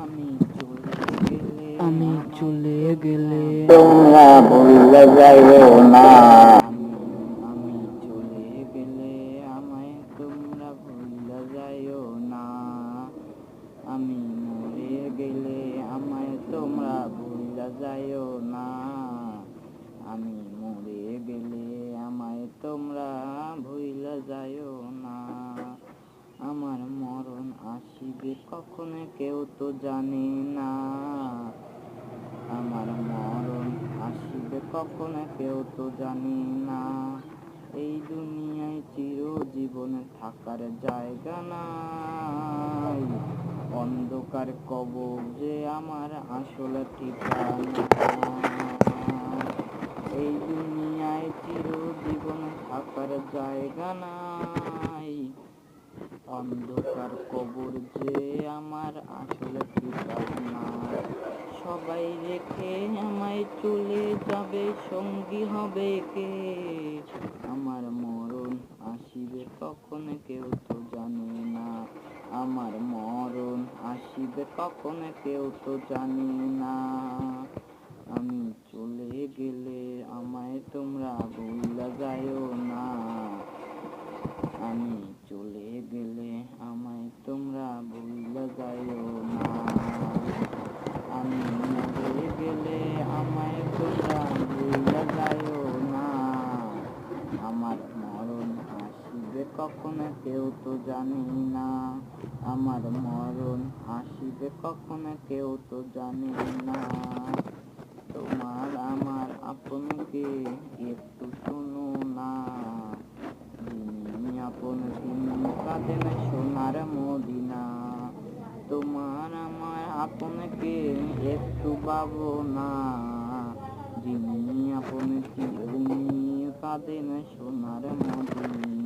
আমি চলে গেলে তোমরা ভুলে যাইও না। আমি চলে গেলে আমায় তোমরা ভুলে যাইও না। আমি মরে গেলে আমায় তোমরা ভুলে যাইও না। আমি মরে গেলে আমায় তোমরা ভুলে যাইও না। আমার মরণ আসিবে কখন কেউ তো জানে না। আমার মরণ আসিবে কখন কেউ তো জানে না। এই দুনিয়ায় চিরজীবনে থাকার জায়গা নাই। অন্ধকার কবর যে আমার আসল ঠিকানা। এই দুনিয়ায় চিরজীবনে থাকার জায়গা নাই। অন্ধকার কবর যে আমার আসল ঠিকানা। সবাই রেখে আমায় চলে যাবে, সঙ্গী হবে কে? আমার মরণ আসিবে কখন কেউ তো জানে না। আমার মরণ আসিবে কখন কেউ তো জানে না। আমি চলে গেলে আমায় তোমরা ভুলে যাইও না। আমি চলে গেলে আমায় তোমরা ভুলে যাইও না। আমি মরে গেলে আমায় তোমরা ভুলে যাইও না। আমার মরণ আসিবে কখন কেউ তো জানে না। আমার মরণ আসিবে কখন কেউ তো জানে না। তোমার আমার আপনকে একটু শোনো না। যিনি আপন তিনি কাঁদেন সোনার মদিনা। তোমার আমার আপনকে একটু ভাবো না। যিনি আপন তিনি কাঁদেন সোনার মদিনা।